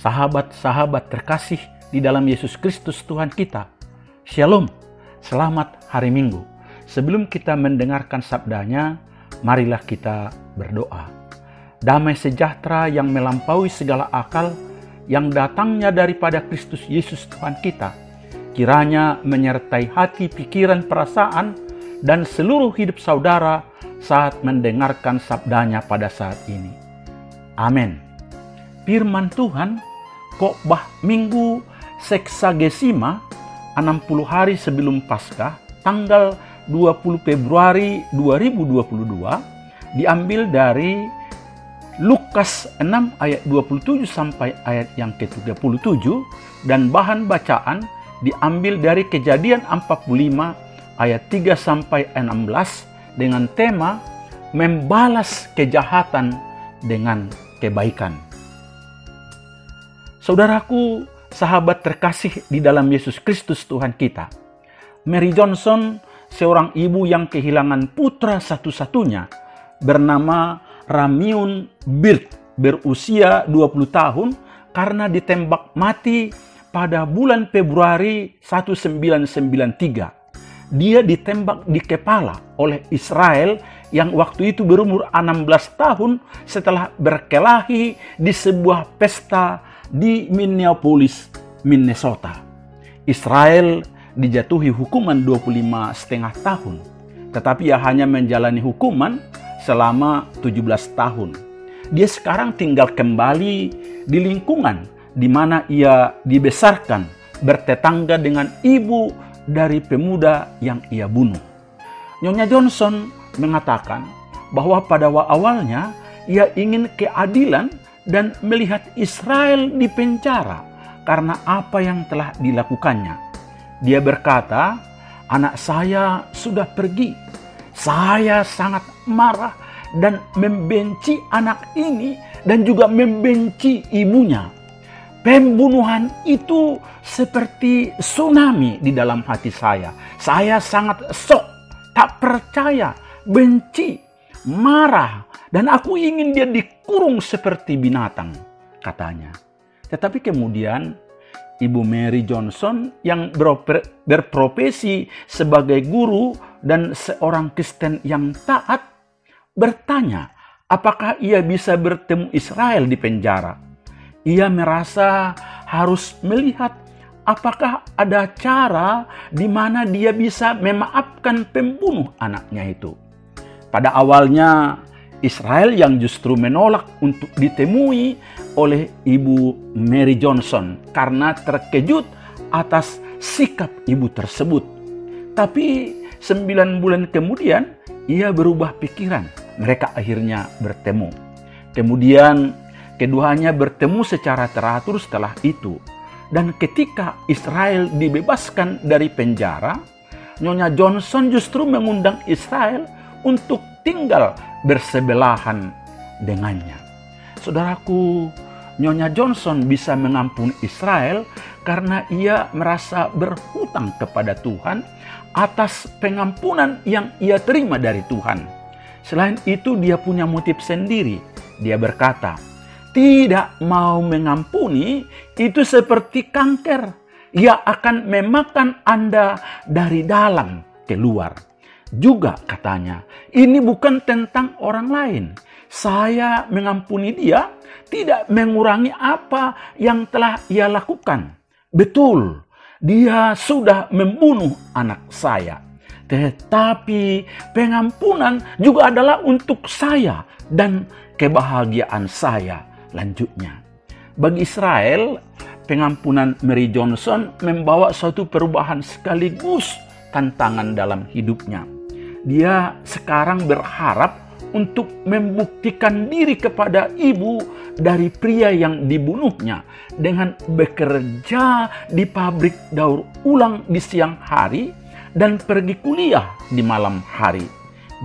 Sahabat-sahabat terkasih di dalam Yesus Kristus Tuhan kita, Shalom, selamat hari Minggu. Sebelum kita mendengarkan sabdanya, marilah kita berdoa. Damai sejahtera yang melampaui segala akal, yang datangnya daripada Kristus Yesus Tuhan kita, kiranya menyertai hati, pikiran, perasaan, dan seluruh hidup saudara saat mendengarkan sabdanya pada saat ini. Amin. Firman Tuhan, khotbah Minggu Seksagesima, 60 hari sebelum Paskah, tanggal 20 Februari 2022, diambil dari Lukas 6 ayat 27 sampai ayat yang ke-37, dan bahan bacaan diambil dari Kejadian 45 ayat 3 sampai 16 dengan tema membalas kejahatan dengan kebaikan. Saudaraku, sahabat terkasih di dalam Yesus Kristus Tuhan kita, Mary Johnson, seorang ibu yang kehilangan putra satu-satunya bernama Ramion Bird, berusia 20 tahun karena ditembak mati pada bulan Februari 1993. Dia ditembak di kepala oleh Israel yang waktu itu berumur 16 tahun setelah berkelahi di sebuah pesta di Minneapolis, Minnesota. Israel dijatuhi hukuman 25,5 tahun, tetapi ia hanya menjalani hukuman selama 17 tahun. Dia sekarang tinggal kembali di lingkungan di mana ia dibesarkan, bertetangga dengan ibu dari pemuda yang ia bunuh. Nyonya Johnson mengatakan bahwa pada awalnya ia ingin keadilan dan melihat Israel dipenjara karena apa yang telah dilakukannya. Dia berkata, "Anak saya sudah pergi. Saya sangat marah dan membenci anak ini dan juga membenci ibunya. Pembunuhan itu seperti tsunami di dalam hati saya. Saya sangat shock, tak percaya, benci, marah, dan aku ingin dia dikurung seperti binatang," katanya. Tetapi kemudian Ibu Mary Johnson yang berprofesi sebagai guru dan seorang Kristen yang taat bertanya, apakah ia bisa bertemu Israel di penjara. Ia merasa harus melihat apakah ada cara di mana dia bisa memaafkan pembunuh anaknya itu. Pada awalnya Israel yang justru menolak untuk ditemui oleh Ibu Mary Johnson karena terkejut atas sikap ibu tersebut. Tapi 9 bulan kemudian ia berubah pikiran. Mereka akhirnya bertemu. Kemudian keduanya bertemu secara teratur setelah itu. Dan ketika Israel dibebaskan dari penjara, Nyonya Johnson justru mengundang Israel untuk tinggal bersebelahan dengannya. Saudaraku, Nyonya Johnson bisa mengampuni Israel karena ia merasa berhutang kepada Tuhan atas pengampunan yang ia terima dari Tuhan. Selain itu, dia punya motif sendiri. Dia berkata, "Tidak mau mengampuni itu seperti kanker. Ia akan memakan Anda dari dalam keluar." Juga katanya, "Ini bukan tentang orang lain. Saya mengampuni dia tidak mengurangi apa yang telah ia lakukan. Betul, dia sudah membunuh anak saya. Tetapi pengampunan juga adalah untuk saya dan kebahagiaan saya." Lanjutnya, bagi Israel, pengampunan Mary Johnson membawa suatu perubahan sekaligus tantangan dalam hidupnya. Dia sekarang berharap untuk membuktikan diri kepada ibu dari pria yang dibunuhnya dengan bekerja di pabrik daur ulang di siang hari dan pergi kuliah di malam hari.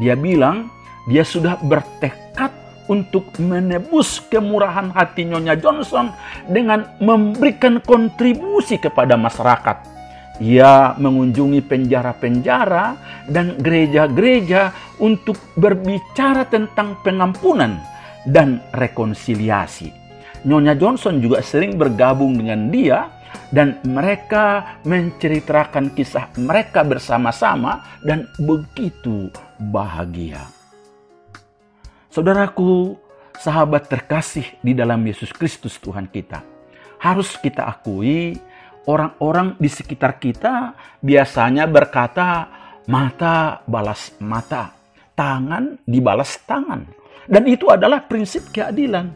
Dia bilang dia sudah bertekad untuk menebus kemurahan hati Nyonya Johnson dengan memberikan kontribusi kepada masyarakat. Ia mengunjungi penjara-penjara dan gereja-gereja untuk berbicara tentang pengampunan dan rekonsiliasi. Nyonya Johnson juga sering bergabung dengan dia, dan mereka menceritakan kisah mereka bersama-sama dan begitu bahagia. Saudaraku, sahabat terkasih di dalam Yesus Kristus Tuhan kita, harus kita akui orang-orang di sekitar kita biasanya berkata, mata balas mata, tangan dibalas tangan. Dan itu adalah prinsip keadilan.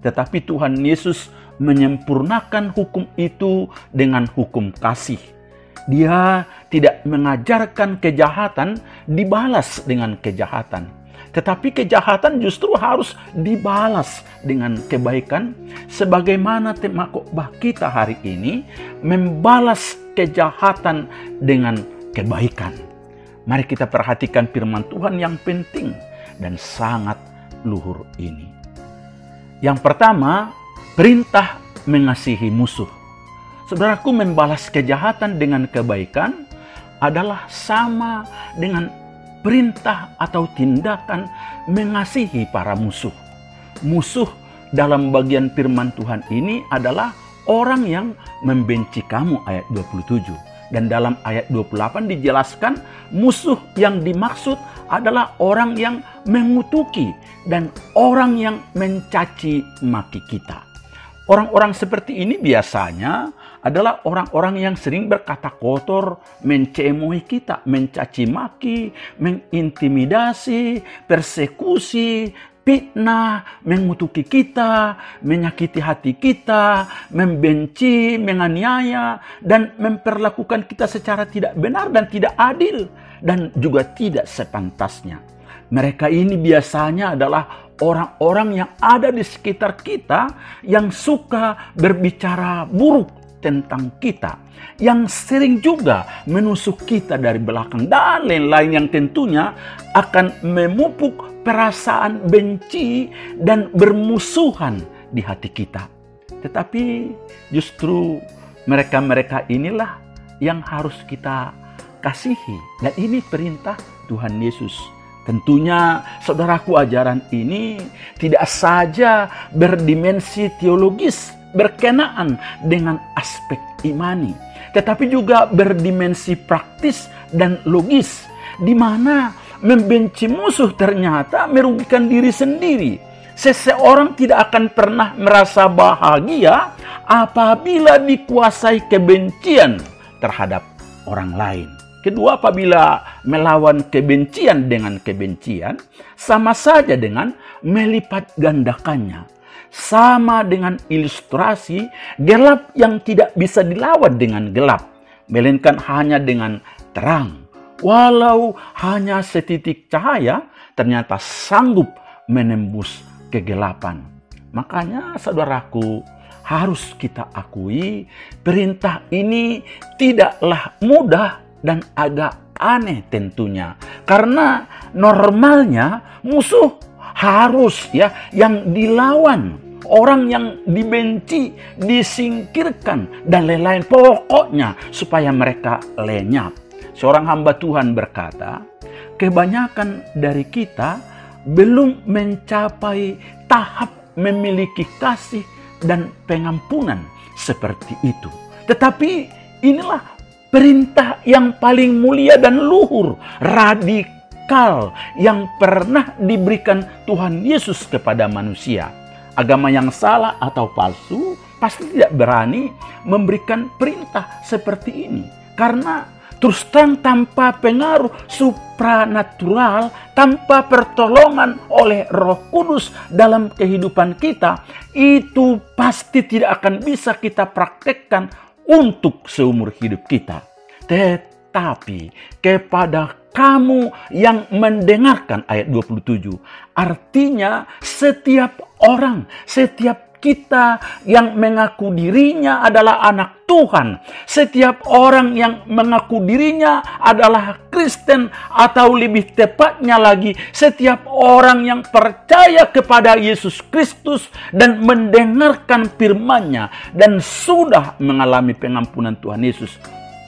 Tetapi Tuhan Yesus menyempurnakan hukum itu dengan hukum kasih. Dia tidak mengajarkan kejahatan dibalas dengan kejahatan, tetapi kejahatan justru harus dibalas dengan kebaikan, sebagaimana tema khotbah kita hari ini membalas kejahatan dengan kebaikan. Mari kita perhatikan firman Tuhan yang penting dan sangat luhur ini. Yang pertama, perintah mengasihi musuh. Saudaraku, membalas kejahatan dengan kebaikan adalah sama dengan perintah atau tindakan mengasihi para musuh. Musuh dalam bagian firman Tuhan ini adalah orang yang membenci kamu, ayat 27. Dan dalam ayat 28 dijelaskan musuh yang dimaksud adalah orang yang mengutuki dan orang yang mencaci maki kita. Orang-orang seperti ini biasanya adalah orang-orang yang sering berkata kotor, mencemoohi kita, mencaci maki, mengintimidasi, persekusi, fitnah, mengutuki kita, menyakiti hati kita, membenci, menganiaya, dan memperlakukan kita secara tidak benar dan tidak adil, dan juga tidak sepantasnya. Mereka ini biasanya adalah orang-orang yang ada di sekitar kita yang suka berbicara buruk tentang kita, yang sering juga menusuk kita dari belakang, dan lain-lain yang tentunya akan memupuk perasaan benci dan bermusuhan di hati kita. Tetapi justru mereka-mereka inilah yang harus kita kasihi, dan ini perintah Tuhan Yesus. Tentunya, saudaraku, ajaran ini tidak saja berdimensi teologis berkenaan dengan aspek imani, tetapi juga berdimensi praktis dan logis, di mana membenci musuh ternyata merugikan diri sendiri. Seseorang tidak akan pernah merasa bahagia apabila dikuasai kebencian terhadap orang lain. Kedua, apabila melawan kebencian dengan kebencian, sama saja dengan melipat gandakannya. Sama dengan ilustrasi gelap yang tidak bisa dilawan dengan gelap, melainkan hanya dengan terang. Walau hanya setitik cahaya, ternyata sanggup menembus kegelapan. Makanya, saudaraku, harus kita akui perintah ini tidaklah mudah dan agak aneh tentunya. Karena normalnya musuh harus yang dilawan, orang yang dibenci, disingkirkan, dan lain-lain. Pokoknya supaya mereka lenyap. Seorang hamba Tuhan berkata, kebanyakan dari kita belum mencapai tahap memiliki kasih dan pengampunan seperti itu. Tetapi inilah perintah yang paling mulia dan luhur, radikal, yang pernah diberikan Tuhan Yesus kepada manusia. Agama yang salah atau palsu pasti tidak berani memberikan perintah seperti ini. Karena terus terang tanpa pengaruh supranatural, tanpa pertolongan oleh Roh Kudus dalam kehidupan kita, itu pasti tidak akan bisa kita praktekkan untuk seumur hidup kita. Tetapi kepada kamu yang mendengarkan, ayat 27, artinya setiap orang, setiap kita yang mengaku dirinya adalah anak Tuhan, setiap orang yang mengaku dirinya adalah Kristen, atau lebih tepatnya lagi, setiap orang yang percaya kepada Yesus Kristus dan mendengarkan firman-Nya dan sudah mengalami pengampunan Tuhan Yesus,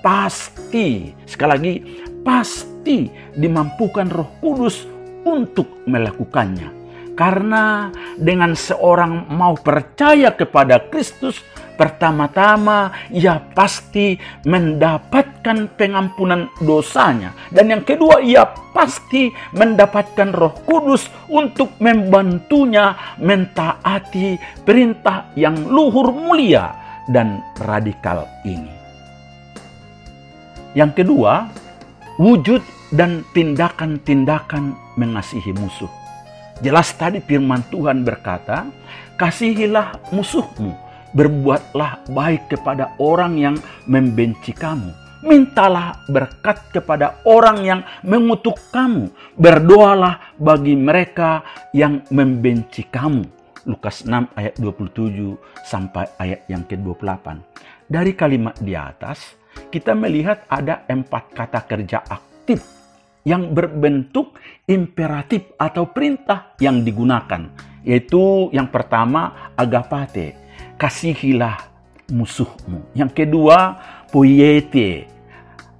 pasti, sekali lagi, pasti dimampukan Roh Kudus untuk melakukannya. Karena dengan seorang mau percaya kepada Kristus, pertama-tama ia pasti mendapatkan pengampunan dosanya. Dan yang kedua, ia pasti mendapatkan Roh Kudus untuk membantunya mentaati perintah yang luhur, mulia, dan radikal ini. Yang kedua, wujud dan tindakan-tindakan mengasihi musuh. Jelas tadi firman Tuhan berkata, kasihilah musuhmu, berbuatlah baik kepada orang yang membenci kamu. Mintalah berkat kepada orang yang mengutuk kamu. Berdoalah bagi mereka yang membenci kamu. Lukas 6 ayat 27 sampai ayat yang ke-28. Dari kalimat di atas, kita melihat ada 4 kata kerja aktif yang berbentuk imperatif atau perintah yang digunakan. Yaitu yang pertama, agapate, kasihilah musuhmu. Yang kedua, poiete,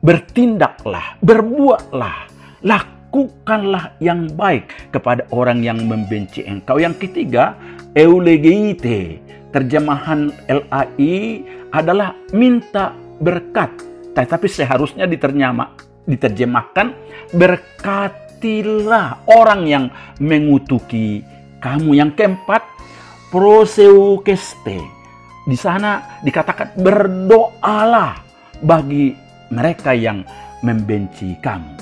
bertindaklah, berbuatlah, lakukanlah yang baik kepada orang yang membenci engkau. Yang ketiga, eulegeite, terjemahan LAI adalah minta berkat. Tetapi seharusnya diterjemahkan berkatilah orang yang mengutuki kamu. Yang keempat, proseukeste. Di sana dikatakan berdoalah bagi mereka yang membenci kamu.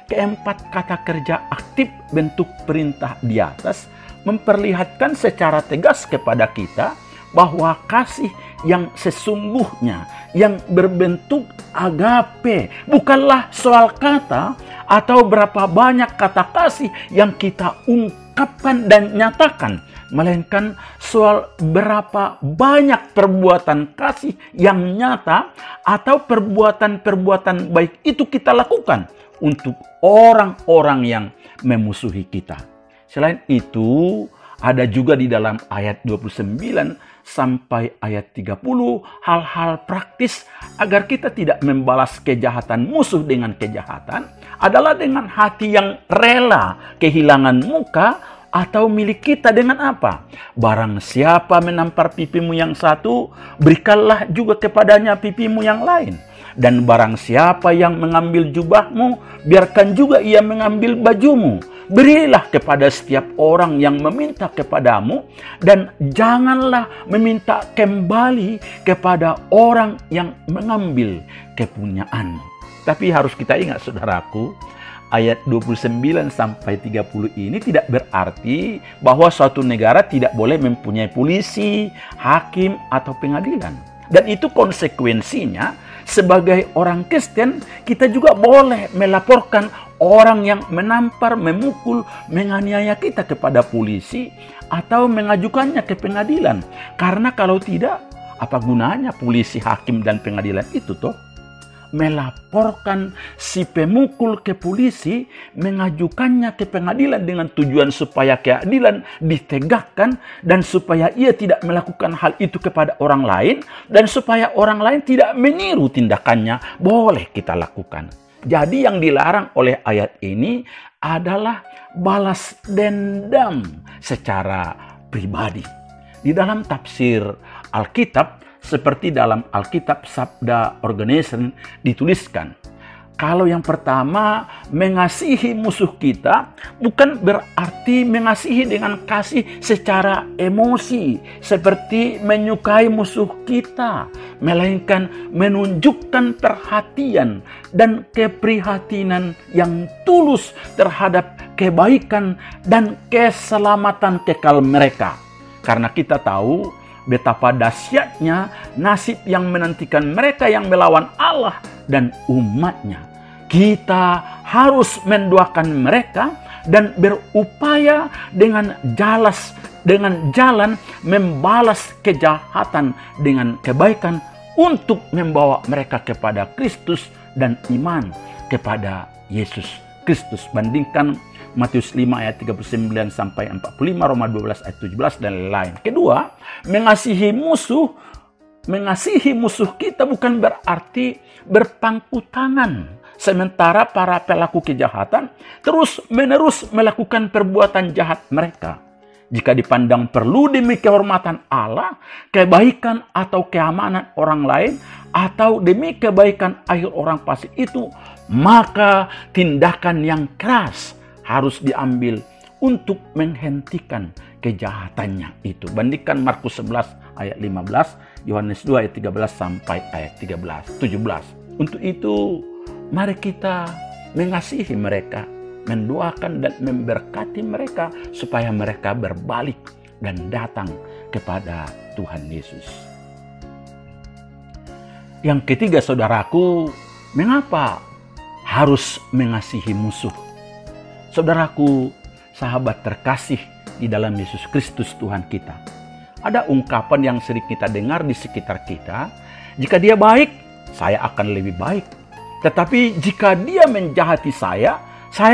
Keempat kata kerja aktif bentuk perintah di atas memperlihatkan secara tegas kepada kita bahwa kasih yang sesungguhnya, yang berbentuk agape, bukanlah soal kata atau berapa banyak kata kasih yang kita ungkapkan dan nyatakan, melainkan soal berapa banyak perbuatan kasih yang nyata atau perbuatan-perbuatan baik itu kita lakukan untuk orang-orang yang memusuhi kita. Selain itu, ada juga di dalam ayat 29 sampai ayat 30 hal-hal praktis agar kita tidak membalas kejahatan musuh dengan kejahatan adalah dengan hati yang rela kehilangan muka atau milik kita dengan apa? Barang siapa menampar pipimu yang satu, berikanlah juga kepadanya pipimu yang lain. Dan barang siapa yang mengambil jubahmu, biarkan juga ia mengambil bajumu. Berilah kepada setiap orang yang meminta kepadamu, dan janganlah meminta kembali kepada orang yang mengambil kepunyaanmu. Tapi harus kita ingat, saudaraku, ayat 29 sampai 30 ini tidak berarti bahwa suatu negara tidak boleh mempunyai polisi, hakim, atau pengadilan. Dan itu konsekuensinya, sebagai orang Kristen, kita juga boleh melaporkan orang yang menampar, memukul, menganiaya kita kepada polisi atau mengajukannya ke pengadilan. Karena kalau tidak, apa gunanya polisi, hakim, dan pengadilan itu toh? Melaporkan si pemukul ke polisi, mengajukannya ke pengadilan dengan tujuan supaya keadilan ditegakkan dan supaya ia tidak melakukan hal itu kepada orang lain dan supaya orang lain tidak meniru tindakannya, boleh kita lakukan. Jadi yang dilarang oleh ayat ini adalah balas dendam secara pribadi. Di dalam tafsir Alkitab, seperti dalam Alkitab Sabda Organization dituliskan, kalau yang pertama mengasihi musuh kita bukan berarti mengasihi dengan kasih secara emosi seperti menyukai musuh kita, melainkan menunjukkan perhatian dan keprihatinan yang tulus terhadap kebaikan dan keselamatan kekal mereka. Karena kita tahu betapa dahsyatnya nasib yang menantikan mereka yang melawan Allah dan umatnya. Kita harus mendoakan mereka dan berupaya dengan jalan membalas kejahatan dengan kebaikan untuk membawa mereka kepada Kristus dan iman kepada Yesus Kristus. Bandingkan Matius 5 ayat 39 sampai 45, Roma 12 ayat 17 dan lain-lain. Kedua, mengasihi musuh kita bukan berarti berpangku tangan sementara para pelaku kejahatan terus-menerus melakukan perbuatan jahat mereka. Jika dipandang perlu demi kehormatan Allah, kebaikan atau keamanan orang lain, atau demi kebaikan akhir orang fasik itu, maka tindakan yang keras harus diambil untuk menghentikan kejahatannya itu. Bandingkan Markus 11 ayat 15, Yohanes 2 ayat 13 sampai ayat 17. Untuk itu, mari kita mengasihi mereka, mendoakan dan memberkati mereka supaya mereka berbalik dan datang kepada Tuhan Yesus. Yang ketiga, saudaraku, mengapa harus mengasihi musuh? Saudaraku, sahabat terkasih di dalam Yesus Kristus Tuhan kita, ada ungkapan yang sering kita dengar di sekitar kita, jika dia baik, saya akan lebih baik. Tetapi jika dia menjahati saya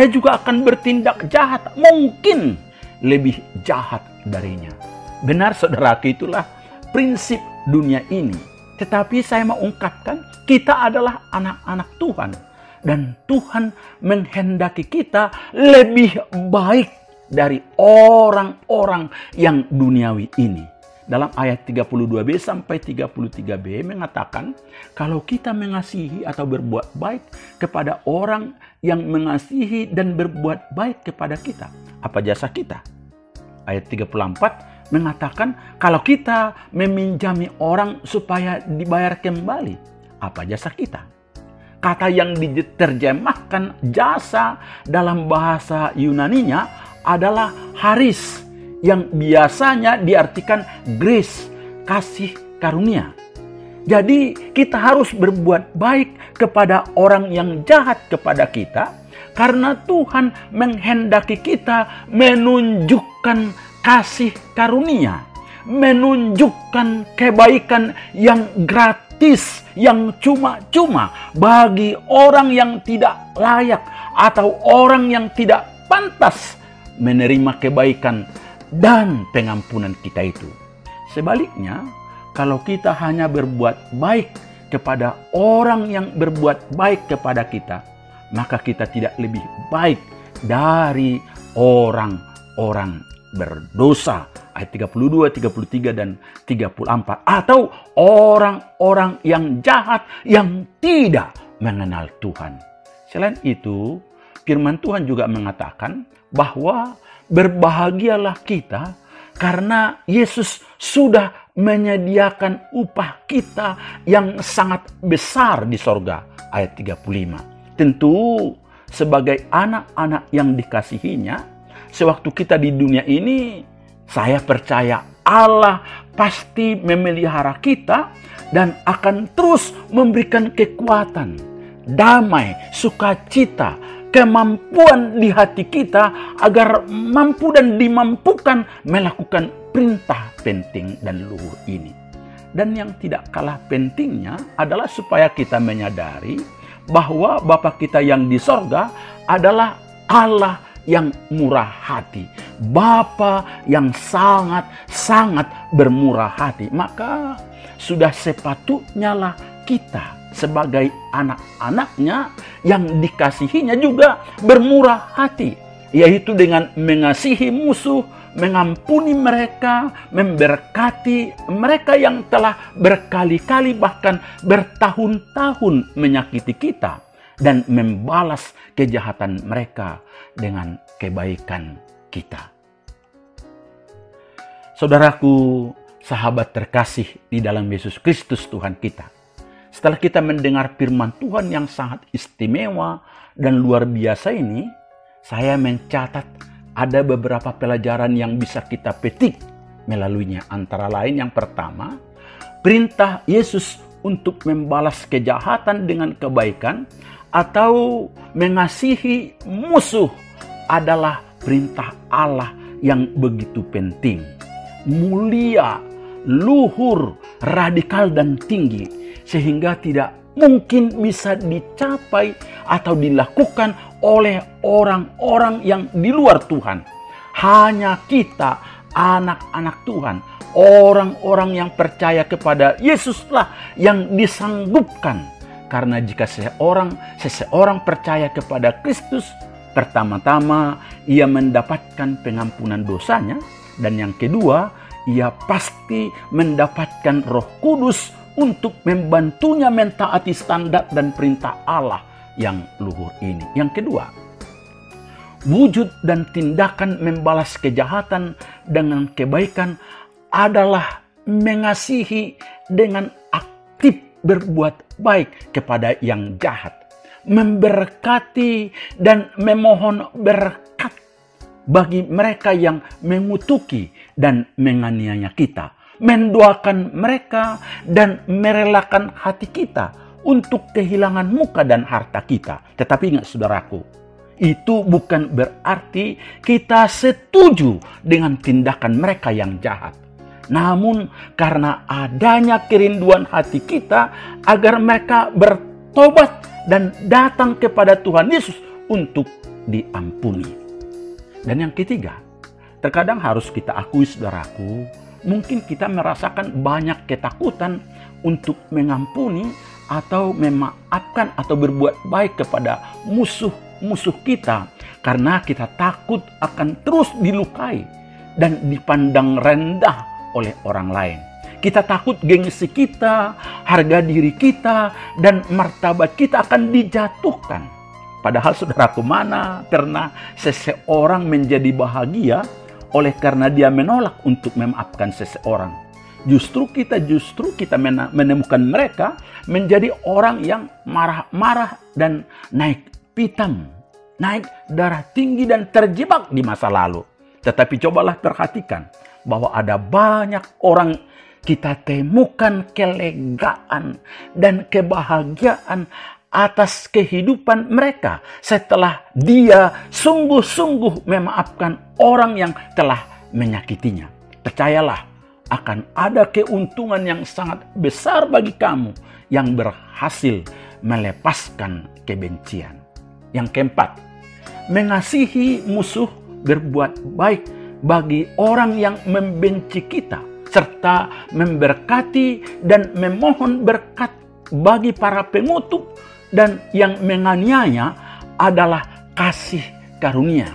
juga akan bertindak jahat, mungkin lebih jahat darinya. Benar saudaraku, itulah prinsip dunia ini. Tetapi saya mau ungkapkan, kita adalah anak-anak Tuhan. Dan Tuhan menghendaki kita lebih baik dari orang-orang yang duniawi ini. Dalam ayat 32b sampai 33b mengatakan, kalau kita mengasihi atau berbuat baik kepada orang yang mengasihi dan berbuat baik kepada kita, apa jasa kita? Ayat 34 mengatakan, kalau kita meminjami orang supaya dibayar kembali, apa jasa kita? Kata yang diterjemahkan jasa dalam bahasa Yunaninya adalah haris, yang biasanya diartikan grace, kasih karunia. Jadi kita harus berbuat baik kepada orang yang jahat kepada kita, karena Tuhan menghendaki kita menunjukkan kasih karunia, menunjukkan kebaikan yang gratis, yang cuma-cuma bagi orang yang tidak layak atau orang yang tidak pantas menerima kebaikan dan pengampunan kita itu. Sebaliknya, kalau kita hanya berbuat baik kepada orang yang berbuat baik kepada kita, maka kita tidak lebih baik dari orang-orang berdosa. Ayat 32, 33, dan 34. Atau orang-orang yang jahat yang tidak mengenal Tuhan. Selain itu, firman Tuhan juga mengatakan bahwa berbahagialah kita karena Yesus sudah menyediakan upah kita yang sangat besar di sorga. Ayat 35. Tentu sebagai anak-anak yang dikasihinya, sewaktu kita di dunia ini, saya percaya Allah pasti memelihara kita dan akan terus memberikan kekuatan, damai, sukacita, kemampuan di hati kita agar mampu dan dimampukan melakukan perintah penting dan luhur ini. Dan yang tidak kalah pentingnya adalah supaya kita menyadari bahwa Bapa kita yang di sorga adalah Allah yang murah hati, Bapa yang sangat-sangat bermurah hati. Maka sudah sepatutnya lah kita sebagai anak-anaknya yang dikasihinya juga bermurah hati, yaitu dengan mengasihi musuh, mengampuni mereka, memberkati mereka yang telah berkali-kali bahkan bertahun-tahun menyakiti kita, dan membalas kejahatan mereka dengan kebaikan kita. Saudaraku, sahabat terkasih di dalam Yesus Kristus Tuhan kita, setelah kita mendengar firman Tuhan yang sangat istimewa dan luar biasa ini, saya mencatat ada beberapa pelajaran yang bisa kita petik melaluinya. Antara lain, yang pertama, perintah Yesus untuk membalas kejahatan dengan kebaikan atau mengasihi musuh adalah perintah Allah yang begitu penting, mulia, luhur, radikal, dan tinggi, sehingga tidak mungkin bisa dicapai atau dilakukan oleh orang-orang yang di luar Tuhan. Hanya kita, anak-anak Tuhan, orang-orang yang percaya kepada Yesuslah yang disanggupkan. Karena jika seseorang percaya kepada Kristus, pertama-tama ia mendapatkan pengampunan dosanya, Dan yang kedua, ia pasti mendapatkan Roh Kudus untuk membantunya mentaati standar dan perintah Allah yang luhur ini. Yang kedua, wujud dan tindakan membalas kejahatan dengan kebaikan adalah mengasihi dengan aktif berbuat baik kepada yang jahat, memberkati dan memohon berkat bagi mereka yang mengutuki dan menganiaya kita, mendoakan mereka dan merelakan hati kita untuk kehilangan muka dan harta kita. Tetapi ingat saudaraku, itu bukan berarti kita setuju dengan tindakan mereka yang jahat. Namun karena adanya kerinduan hati kita agar mereka bertobat dan datang kepada Tuhan Yesus untuk diampuni. Dan yang ketiga, terkadang harus kita akui saudaraku, mungkin kita merasakan banyak ketakutan untuk mengampuni atau memaafkan atau berbuat baik kepada musuh kita, karena kita takut akan terus dilukai dan dipandang rendah oleh orang lain. Kita takut gengsi kita, harga diri kita, dan martabat kita akan dijatuhkan. Padahal saudaraku, mana pernah seseorang menjadi bahagia oleh karena dia menolak untuk memaafkan seseorang. Justru kita menemukan mereka menjadi orang yang marah-marah dan naik pitam, naik darah tinggi dan terjebak di masa lalu. Tetapi cobalah perhatikan bahwa ada banyak orang kita temukan kelegaan dan kebahagiaan atas kehidupan mereka setelah dia sungguh-sungguh memaafkan orang yang telah menyakitinya. Percayalah, akan ada keuntungan yang sangat besar bagi kamu yang berhasil melepaskan kebencian. Yang keempat, mengasihi musuh, berbuat baik bagi orang yang membenci kita, serta memberkati dan memohon berkat bagi para pengutuk dan yang menganiaya adalah kasih karunia,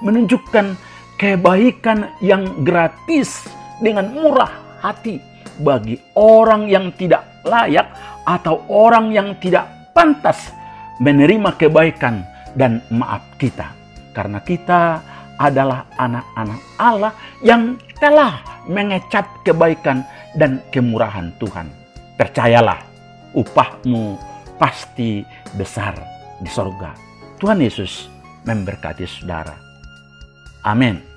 menunjukkan kebaikan yang gratis dengan murah hati bagi orang yang tidak layak atau orang yang tidak pantas menerima kebaikan dan maaf kita, karena kita adalah anak-anak Allah yang telah mengecap kebaikan dan kemurahan Tuhan. Percayalah, upahmu pasti besar di sorga. Tuhan Yesus memberkati saudara. Amin.